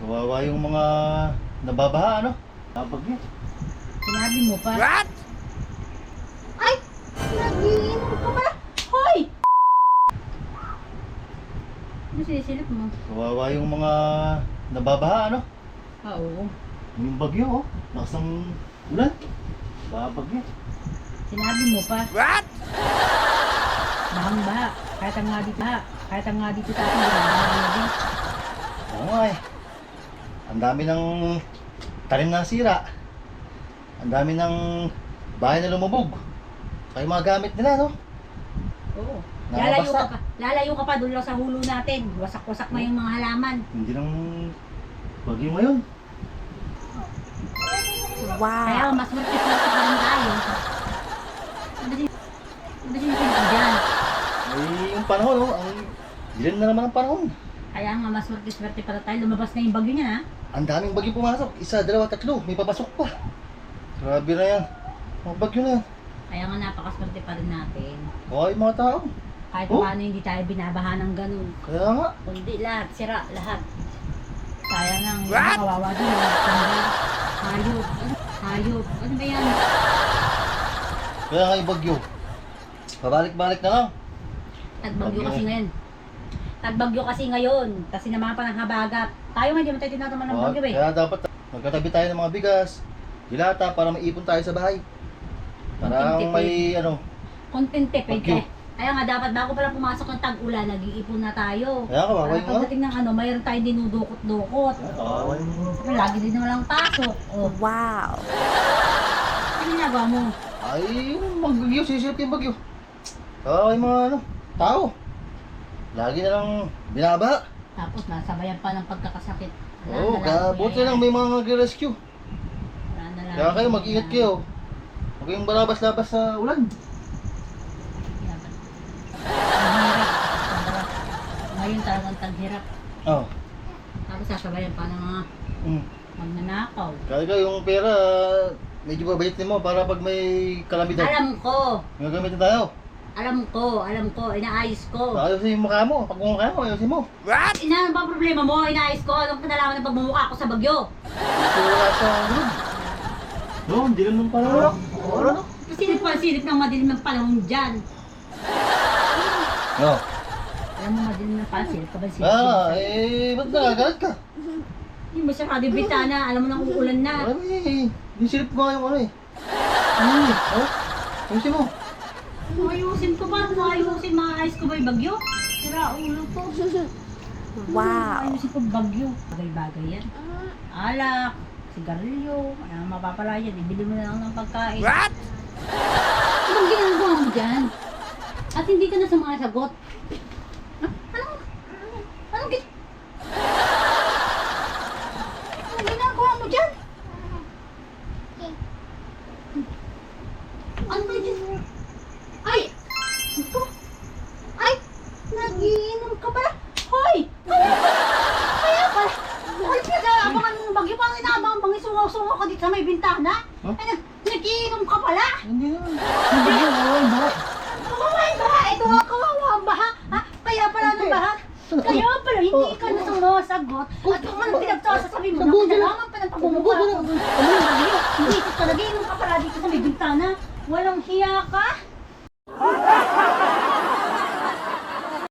Kawawa yung mga nababaha, ano? Napagyo. Sinabi mo pa. What? Ay! Nagiinom ka pala! Hoy! Ano sinisilip mo? Kawawa yung mga nababaha, ano? Oo. Yung bagyo, oh. Lakas ng ulan. Babagyo. Sinabi mo pa. What? Bahang baha. Kahit ang nga dito, kahit ang nga dito sa atin, ginagawa din. Oo nga eh. Ang dami ng tanim na sira. Ang dami ng bahay na lumubog. Kaya yung mga gamit nila, no? Oo. Nakabasa. Lalayo ka pa doon lang sa hulo natin. Wasak-wasak na yung mga halaman. Hindi nang bagyo ngayon. Kaya mas martis-martis pa rin tayo. Ano ba yung dyan? Ay, yung panahon, no? Ang dilim na naman ang panahon. Kaya nga mas martis-martis pa rin tayo. Lumabas na yung bagyo niya, ha? Ang daming bagyo pumasok. Isa, dalawa, tatlo. May papasok pa. Grabe na yan. Mga bagyo na yan. Kaya nga napakaswerte pa rin natin. Okay, mga tao. Kahit Oh. paano hindi tayo binabaha ng ganun. Kaya nga. Kundi lahat, sira, lahat. Sayang lang, yung What? kawawa din. Hayop. Hayop. Ano ba yan? Kaya nga yung bagyo. Pabalik-balik na lang. Tagbagyo Bagyo. kasi ngayon. Tagbagyo kasi ngayon. Kasi naman pa ng habagat. Tayo nga, hindi mo tayo tinataman ng bagyo eh. Kaya dapat magkatabi tayo ng mga bigas, dilata para maipon tayo sa bahay. Para Content may ano. Contentipid Bagyo. eh. Kaya nga dapat bago pa lang pumasok ng tag-ulan, nag-iipon na tayo. Kaya kawawa Para yung mga. pagdating ng ano, mayroon tayong dinudukot-dukot. Kawawa yung mga. Pero lagi din naman lang pasok. Oh. Wow. Ano ginagawa mo? Ay, yung magbagyo, sisip yung bagyo. Kawawa yung mga ano, tao. Lagi na lang binabaha. Tapos nasabayan pa ng pagkakasakit. Wala Oo, na lang. kaya buti lang may mga nagre-rescue. Wala na lang. Kaya kayo mag-ingat kayo. Huwag kayong balabas-labas sa ulan. Taghirap. Ngayon talagang taghirap. Oo. Tapos sasabayan pa ng mga magnanakaw. Kaya kayo yung pera, medyo babaitin mo para pag may kalamidad. Alam ko, Gagamitin tayo. alam ko, inaayos ko. Ayusin yung mukha mo. Pag mukha mo, ayusin mo. What? Ano ba problema mo? Inaayos ko. Anong kinalaman ng pagmumukha ko sa bagyo? Kasi wala sa ulan. No, hindi naman pala wala. Wala no? Silip ng madilim ng panahon dyan. No. Alam mo madilim ng panahon, silip ka ba silip? Ba't nagagalit ka? Hindi mo siya kada bitana, alam mo nang uulan na. Yung silip ko nga yung ano eh. Oh? Ayusin mo. Ayusin ko ba? Ayusin, maayos ko ba yung bagyo? Sira ulo ko. Wow. Ayusin ko bagyo. Bagay-bagay yan. Alak, sigarilyo, ano mapapala yan. Ibili mo na lang ng pagkain. What? Anong ginagawa mo dyan? At hindi ka na sumasagot. Anong ginagawa mo dyan? Ano ba yun? Ay! Ito! Ay! Nagiinom ka pala! Hoy! Kaya pala! Ay, pinag-aabangan ng bagyo. Parang inaabang bang isungaw-sungaw ka dito sa may bintana? Huh? Ay, nagiinom ka pala! Hindi naman. Hindi naman. Kawawa yung baha! Ito nga kawawa ang baha! Ha? Kaya pala ng baha! Kaya pala hindi ka na sumasagot at kung anong pinagsasasabi mo na kinalaman pa ng pagmumukha ko dun sa bagyo. Hindi ka nagiinom ka pala dito sa may bintana. Walang hiya ka!